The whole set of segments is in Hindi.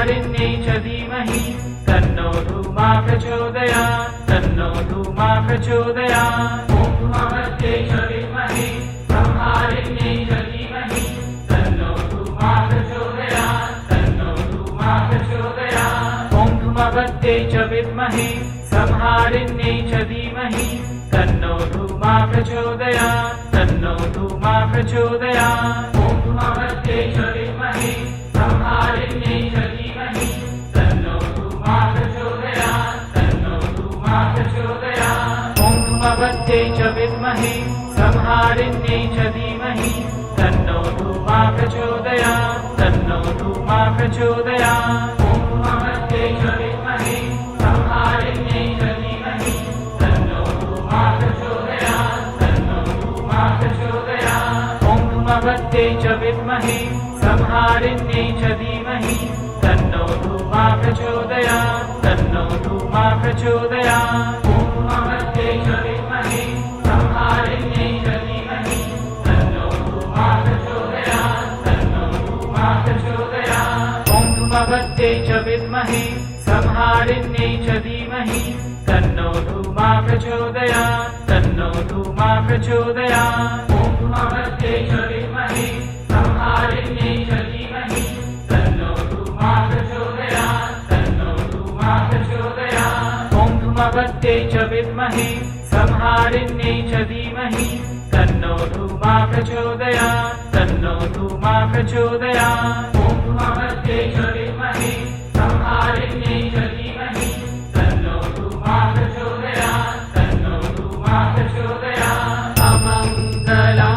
संहारिण्यै च धीमहि तन्नो धूमा प्रचोदयात् तन्नो धूमा प्रचोदयात्। ॐ धूमवत्यै च विद्महे संहारिण्यै च धीमहि तन्नो धूमा प्रचोदयात् तन्नो धूमा प्रचोदयात्। ॐ धूमवत्यै च विद्महे संहारिण्यै च धीमहि तन्नो धूमा प्रचोदयात् तन्नो धूमा प्रचोदयात्। ॐ धूमवत्यै च विद्महे संहारिण्यै च धीमहि तन्नो धूमा प्रचोदयात् तन्नो धूमा प्रचोदयात्। ॐ धूमवत्यै च विद्महे संहारिण्यै च धीमहि तन्नो धूमा प्रचोदयात् तन्नो धूमा प्रचोदयात्। ॐ धूमवत्यै च विद्महे संहारिण्यै च धीमहि तन्नो धूमा प्रचोदयात् तन्नो धूमा प्रचोदयात्। ॐ धूमवत्यै च विद्महे संहारिण्यै च धीमहि तन्नो धूमा प्रचोदयात् तन्नो धूमा प्रचोदयात्। ॐ धूमवत्यै च विद्महे संहारिण्यै च धीमहि तन्नो धूमा प्रचोदयात् तन्नो धूमा प्रचोदयात्। ॐ धूमवत्यै च विद्महे संहारिण्यै च धीमहि तन्नो धूमा प्रचोदयात् तन्नो धूमा प्रचोदयात्। ॐ धूमवत्यै च विद्महे संहारिण्यै च धीमहि तन्नो धूमा प्रचोदयात् तन्नो धूमा प्रचोदयात्। ॐ धूमवत्यै च विद्महे संहारिण्यै च धीमहि तन्नो धूमा प्रचोदयात् तन्नो धूमा प्रचोदयात्। ॐ धूमवत्यै च विद्महे संहारिण्यै च धीमहि तन्नो धूमा प्रचोदयात् तन्नो धूमा प्रचोदयात्। अमङ्गला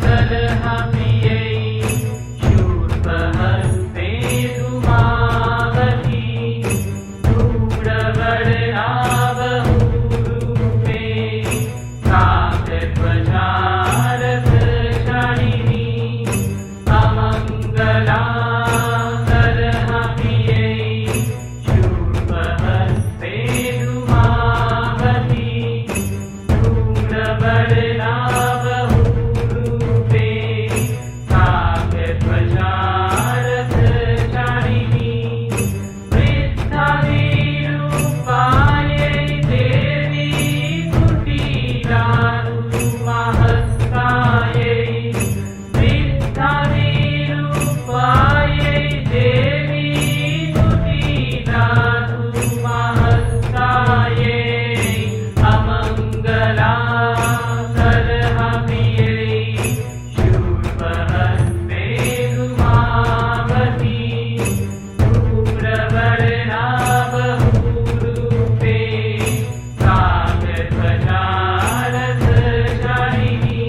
कलहप्रियै शूर्पहस्ते धूमावती धूम्रवर्णा बहुरूपे काकध्वजा रथचारिणी। अमङ्गला कलहप्रियै शूर्पहस्ते धूमावती धूम्रवर्णा बहुरूपे काकध्वजा रथचारिणी। वृद्धाभिरूपायै देवी कुटीरारुमहस्तायै वृद्धाभिरूपायै देवी कुटीरारुमहस्तायै। अमङ्गला कलहप्रियै शूर्पहस्ते धूमावती धूम्रवर्णा बहुरूपे काकध्वजा रथचारिणी।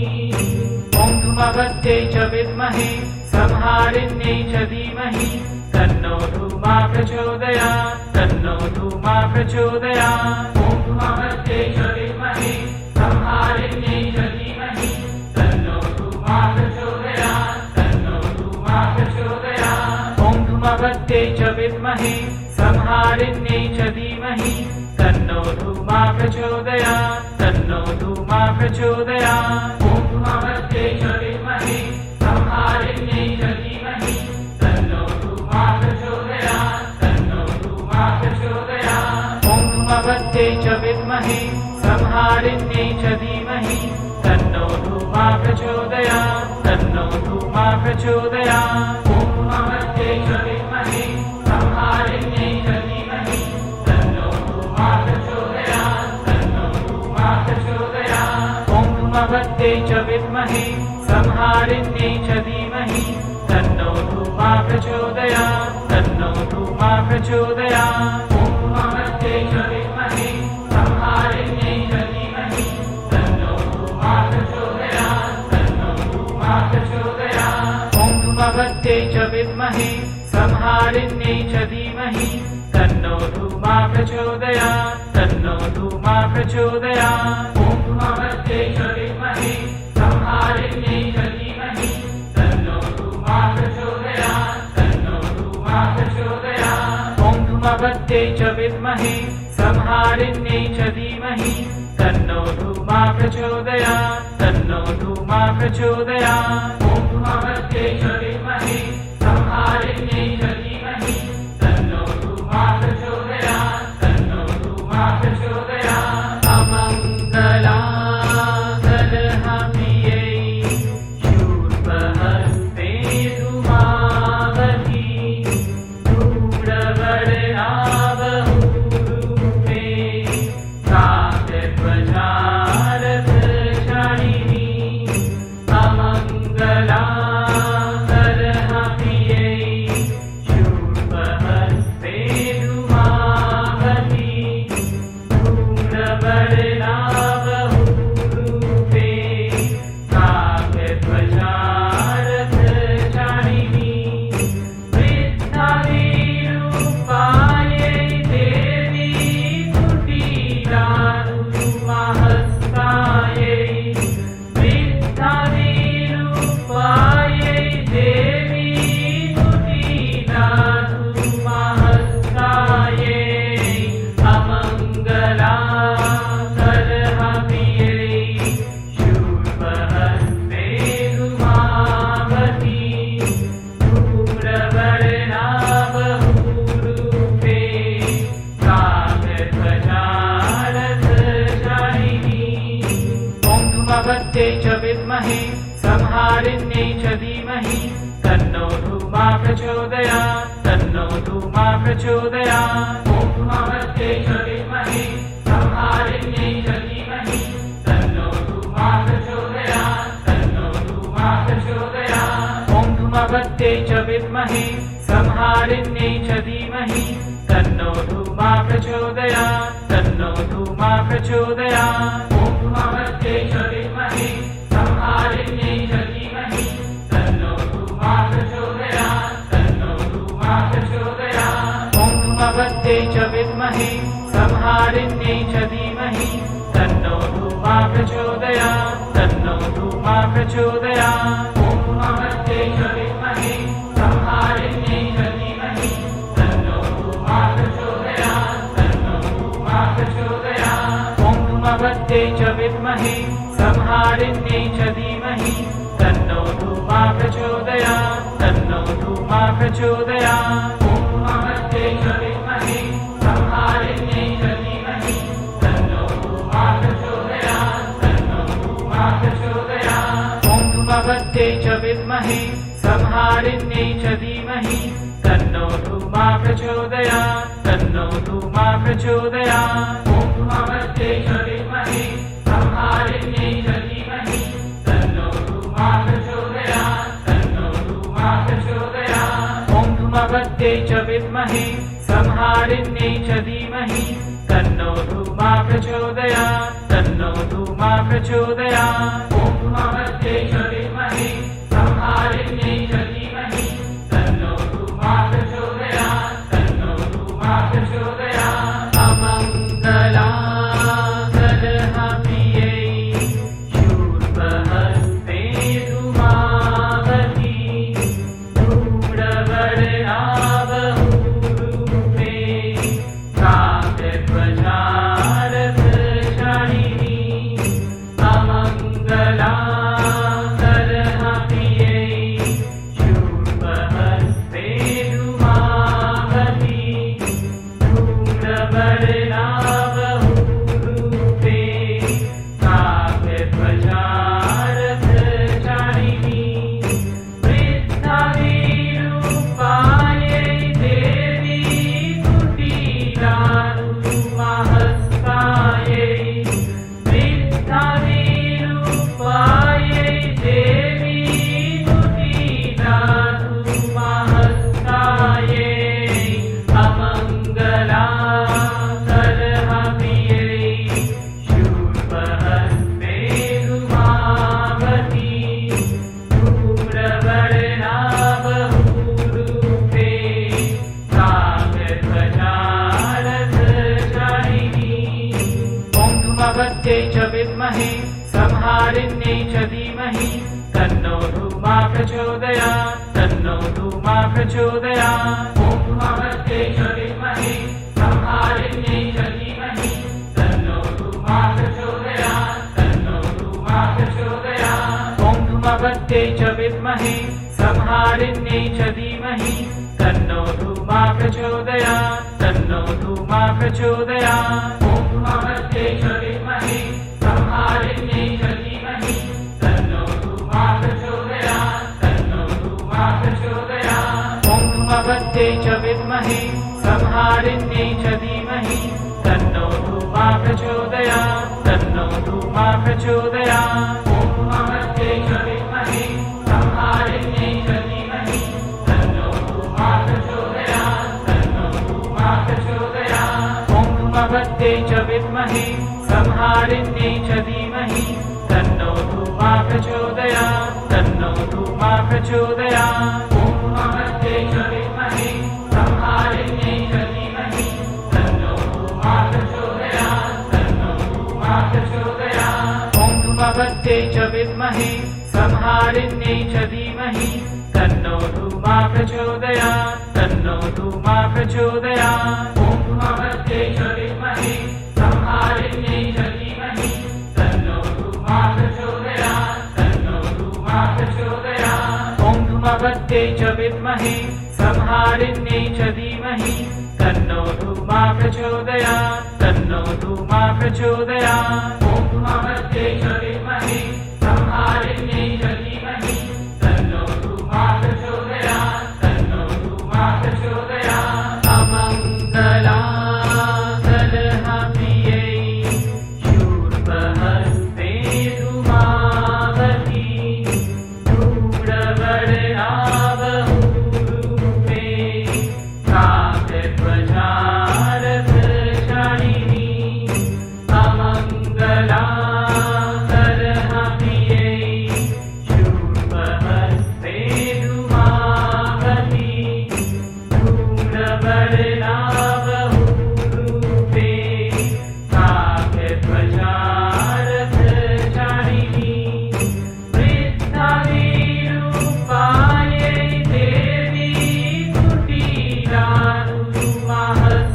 ॐ धूमवत्यै च विद्महे संहारिण्यै च धीमहि तन्नो धूमा प्रचोदयात् तन्नो धूमा प्रचोदयात्। ॐ धूमवत्यै च विद्महे संहारिण्यै च धीमहि तन्नो धूमा प्रचोदयात् तन्नो धूमा प्रचोदयात्। ॐ धूमवत्यै च विद्महे संहारिण्यै च धीमहि तन्नो धूमा प्रचोदयात् तन्नो धूमा प्रचोदयात्। ॐ धूमवत्यै च विद्महे संहारिण्यै च धीमहि तन्नो धूमा प्रचोदयात् तन्नो धूमा प्रचोदयात्। ॐ धूमवत्यै च विद्महे संहारिण्यै च धीमहि तन्नो धूमा प्रचोदयात् तन्नो धूमा प्रचोदयात्। ॐ धूमवत्यै च विद्महे संहारिण्यै च धीमहि तन्नो धूमा प्रचोदयात् तन्नो धूमा प्रचोदयात्। ॐ धूमवत्यै च विद्महे संहारिण्यै च धीमहि तन्नो धूमा प्रचोदयात् तन्नो धूमा प्रचोदयात्। ॐ धूमवत्यै च विद्महे संहारिण्यै च धीमहि तन्नो धूमा प्रचोदयात् तन्नो धूमा प्रचोदयात्। ॐ धूमवत्यै च विद्महे संहारिण्यै च धीमहि तन्नो धूमा प्रचोदयात् तन्नो धूमा प्रचोदयात्। ॐ धूमवत्यै च विद्महे संहारिण्यै च धीमहि तन्नो धूमा प्रचोदयात् तन्नो धूमा प्रचोदयात्। ॐ धूमवत्यै च विद्महे संहारिण्यै च धीमहि तन्नो धूमा प्रचोदयात् तन्नो धूमा प्रचोदयात्। ॐ धूमवत्यै च विद्महे संहारिण्यै च धीमहि काव्यध्वजा रथचारिणी अमङ्गला करहप्रियै शूर्पहस्ते धूमावती धूम्रवर्णा बहुरूपे काव्यध्वजा रथचारिणी वृद्धाभिरूपायै देवी कुटीरारुमहस्तायै वृद्धाभिरूपायै देवी कुटीरारुमहस्तायै अमङ्गला करहप्रियै शूर्पहस्ते धूमावती धूम्रवर्णा बहुरूपे काव्यध्वजा रथचारिणी ॐ धूमवत्यै च विद्महे संहारिण्यै च धीमहि तन्नो धूमा प्रचोदयात् तन्नो धूमा प्रचोदयात् ॐ धूमवत्यै च विद्महे संहारिण्यै च धीमहि तन्नो धूमा प्रचोदयात् तन्नो धूमा प्रचोदयात् ॐ धूमवत्यै च विद्महे संहारिण्यै च धीमहि तन्नो धूमा प्रचोदयात् तन्नो धूमा प्रचोदयात् ॐ धूमवत्यै च विद्महे संहारिण्यै च धीमहि तन्नो धूमा प्रचोदयात् तन्नो धूमा प्रचोदयात् ॐ धूमवत्यै च विद्महे संहारिण्यै च धीमहि तन्नो धूमा प्रचोदयात् तन्नो धूमा प्रचोदयात् ॐ धूमवत्यै च विद्महे संहारिण्यै च धीमहि तन्नो धूमा प्रचोदयात् तन्नो धूमा प्रचोदयात् ॐ धूमवत्यै च विद्महे संहारिण्यै च धीमहि तन्नो धूमा प्रचोदयात् तन्नो धूमा प्रचोदयात् ॐ धूमवत्यै च विद्महे संहारिण्यै च धीमहि तन्नो धूमा प्रचोदयात् तन्नो धूमा प्रचोदयात् ॐ धूमवत्यै च विद्महे संहारिण्यै च धीमहि तन्नो धूमा प्रचोदयात् तन्नो धूमा प्रचोदयात् ॐ धूमवत्यै च विद्महे संहारिण्यै च धीमहि तन्नो धूमा प्रचोदयात् तन्नो धूमा प्रचोदयात् ॐ धूमवत्यै च विद्महे संहारिण्यै च धीमहि तन्नो धूमा प्रचोदयात् तन्नो धूमा प्रचोदयात् ॐ धूमवत्यै च विद्महे संहारिण्यै च धीमहि तन्नो धूमा प्रचोदयात् तन्नो धूमा प्रचोदयात् अमङ्गला करहप्रियै शूर्पहस्ते धूमावती धूम्रवर्णा बहुरूपे काव्यध्वजा रथचारिणी अमङ्गला करहप्रियै शूर्पहस्ते धूमावती धूम्रवर्णा बहुरूपे काव्यध्वजा रथचारिणी वृद्धाभिरूपायै देवी कुटीरारुमहस्तायै वृद्धाभिरूपायै देवी कुटीरारुमहस्तायै अमङ्गला करहप्रियै शूर्पहस्ते धूमावती धूम्रवर्णा बहुरूपे काव्यध्वजा रथचारिणी ॐ धूमवत्यै च विद्महे संहारिण्यै च धीमहि तन्नो धूमा प्रचोदयात् तन्नो धूमा प्रचोदयात् ॐ धूमवत्यै च विद्महे संहारिण्यै च धीमहि तन्नो धूमा प्रचोदयात् तन्नो धूमा प्रचोदयात् ॐ धूमवत्यै च विद्महे संहारिण्यै च धीमहि तन्नो धूमा प्रचोदयात् तन्नो धूमा प्रचोदयात् ॐ धूमवत्यै च विद्महे संहारिण्यै च धीमहि तन्नो धूमा प्रचोदयात् तन्नो धूमा प्रचोदयात् ॐ धूमवत्यै च विद्महे संहारिण्यै च धीमहि तन्नो धूमा प्रचोदयात् धूमा प्रचोदयात् ॐ धूमवत्यै च विद्महे संहारिण्यै च धीमहि तन्नो धूमा प्रचोदयात् तन्नो धूमा प्रचोदयात् ॐ धूमवत्यै च विद्महे संहारिण्यै च धीमहि तन्नो धूमा प्रचोदयात् तन्नो धूमा प्रचोदयात् ॐ धूमवत्यै च विद्महे संहारिण्यै च धीमहि तन्नो धूमा प्रचोदयात् तन्नो धूमा प्रचोदयात् ॐ धूमवत्यै च विद्महे संहारिण्यै च धीमहि तन्नो धूमा प्रचोदयात् तन्नो धूमा प्रचोदयात् ॐ धूमवत्यै च विद्महे संहारिण्यै च धीमहि तन्नो धूमा प्रचोदयात् तन्नो धूमा प्रचोदयात् ॐ धूमवत्यै च विद्महे संहारिण्यै च धीमहि तन्नो धूमा प्रचोदयात् तन्नो धूमा प्रचोदयात् ॐ धूमवत्यै च विद्महे संहारिण्यै च धीमहि तन्नो धूमा प्रचोदयात् तन्नो धूमा प्रचोदयात् अमङ्गलाकलहप्रियै शूर्पहस्ते धूमावती धूम्रवर्णा बहुरूपे काव्यध्वजा रथचारिणी अमङ्गलाकलहप्रियै शूर्पहस्ते धूमावती धूम्रवर्णा बहुरूपे काव्यध्वजा रथचारिणी वृद्धाविरूपायै देवी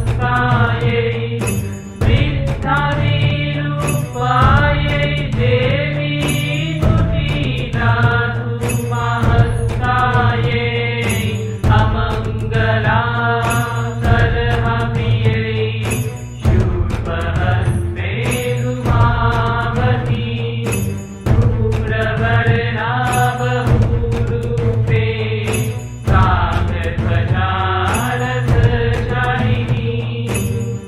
कुटीरारुमहस्तायै वृद्धाविरूपायै देवी कुटीरारुमहस्तायै अमङ्गलाकलहप्रियै शूर्पहस्ते धूमावती धूम्रवर्णा बहुरूपे काव्यध्वजा रथचारिणी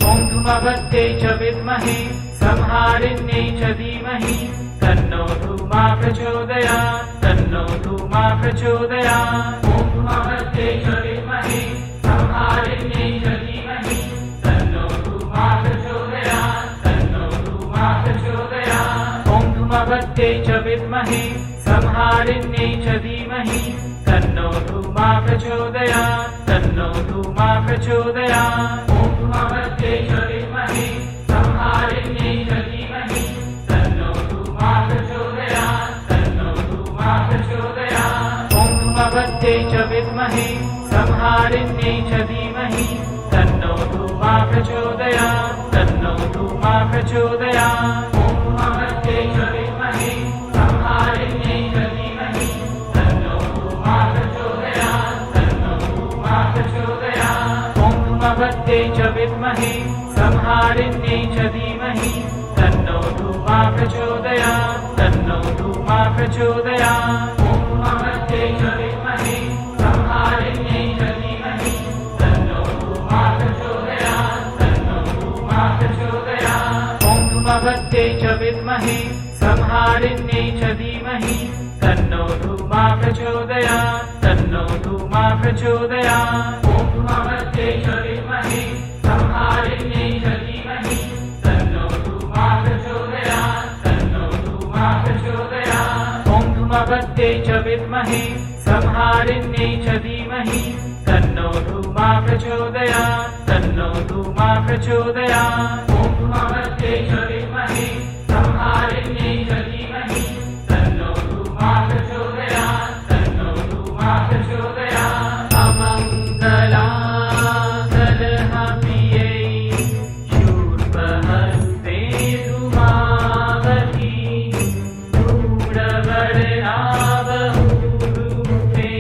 ॐ धूमवत्यै च विद्महे संहारिण्यै च धीमहि तन्नो धूमा प्रचोदयात् तन्नो धूमा प्रचोदयात् ॐ धूमवत्यै च विद्महे संहारिण्यै च धीमहि तन्नो धूमा प्रचोदयात् तन्नो धूमा प्रचोदयात् ॐ धूमवत्यै च विद्महे संहारिण्यै च धीमहि तन्नो धूमा प्रचोदयात् तन्नो धूमा प्रचोदयात् ॐ धूमवत्यै च विद्महे संहारिण्यै च धीमहि तन्नो धूमा प्रचोदयात् तन्नो धूमा प्रचोदयात् ॐ धूमवत्यै च विद्महे संहारिण्यै च धीमहि तन्नो धूमा प्रचोदयात् तन्नो धूमा प्रचोदयात् ॐ धूमवत्यै च विद्महे संहारिण्यै च धीमहि तन्नो धूमा प्रचोदयात् तन्नो धूमा प्रचोदयात् ॐ धूमवत्यै च विद्महे संहारिण्यै च धीमहि तन्नो धूमा प्रचोदयात् तन्नो धूमा प्रचोदयात् ॐ धूमवत्यै च विद्महे संहारिण्यै च धीमहि तन्नो धूमा प्रचोदयात् तन्नो धूमा प्रचोदयात् ॐ धूमवत्यै च विद्महे संहारिण्यै च धीमहि तन्नो धूमा प्रचोदयात् तन्नो धूमा प्रचोदयात् ॐ धूमवत्यै च विद्महे संहारिण्यै च धीमहि तन्नो धूमा प्रचोदयात् तन्नो धूमा प्रचोदयात् ॐ धूमवत्यै च विद्महे संहारिण्यै च धीमहि तन्नो धूमा प्रचोदयात् तन्नो धूमा प्रचोदयात् ॐ धूमवत्यै च विद्महे संहारिण्यै च धीमहि तन्नो धूमा प्रचोदयात् तन्नो धूमा प्रचोदयात् अमङ्गलाकलहप्रियै शूर्पहस्ते धूमावती धूम्रवर्णा बहुरूपे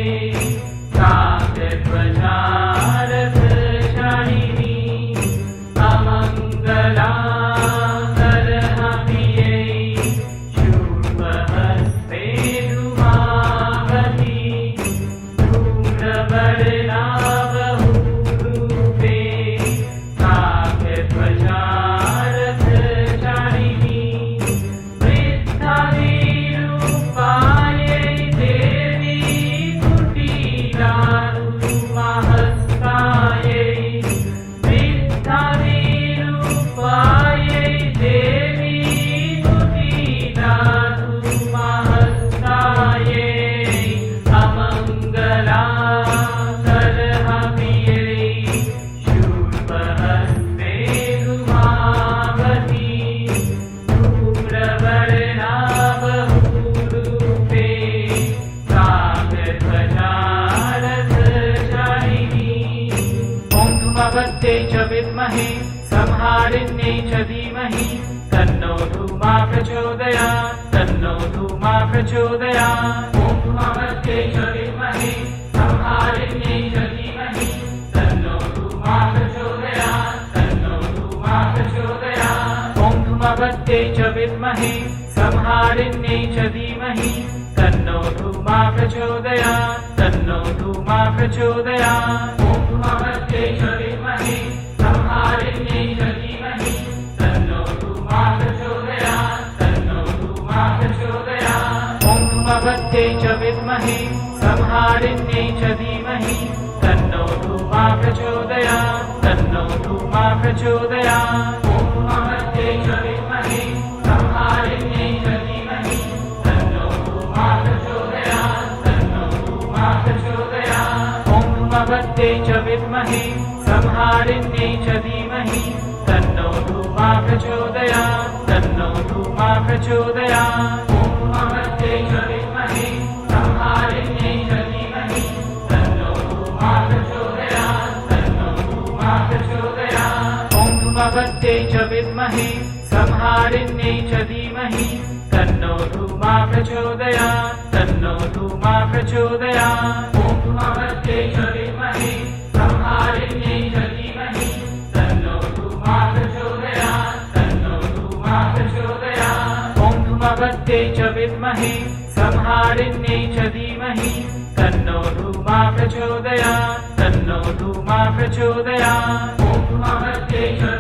काव्यध्वजा रथचारिणी अमङ्गलाकलहप्रियै संहारिण्यै च धीमहि तन्नो धूमा प्रचोदयात् तन्नो धूमा प्रचोदयात् ॐ धूमावत्यै च विद्महे संहारिण्यै च धीमहि तन्नो धूमा प्रचोदयात् तन्नो धूमा प्रचोदयात् ॐ धूमावत्यै च विद्महे संहारिण्यै च धीमहि तन्नो धूमा प्रचोदयात् तन्नो धूमा प्रचोदयात् ॐ धूमावत्यै च विद्महे संहारिण्यै च धीमहि तन्नो धूमा प्रचोदयात् तन्नो धूमा प्रचोदयात् ॐ धूमावत्यै च विद्महे संहारिण्यै च धीमहि तन्नो धूमा प्रचोदयात् तन्नो धूमा प्रचोदयात् ॐ धूमावत्यै च विद्महे संहारिण्यै च धीमहि तन्नो धूमा प्रचोदयात् तन्नो धूमा प्रचोदयात् ॐ धूमावत्यै च विद्महे संहारिण्यै च धीमहि तन्नो धूमा प्रचोदयात् तन्नो धूमा प्रचोदयात् ॐ धूमावत्यै च विद्महे संहारिण्यै च धीमहि तन्नो धूमा प्रचोदयात् तन्नो धूमा प्रचोदयात् ॐ धूमावत्यै च विद्महे संहारिण्यै च धीमहि तन्नो धूमा प्रचोदयात् तन्नो धूमा प्रचोदयात् ॐ धूमावत्यै च विद्महे संहारिण्यै च धीमहि तन्नो धूमा प्रचोदयात् तन्नो धूमा प्रचोदयात् ॐ धूमावत्यै च विद्महे संहारिण्यै च धीमहि तन्नो धूमा प्रचोदयात् तन्नो धूमा प्रचोदयात् ॐ धूमावत्यै च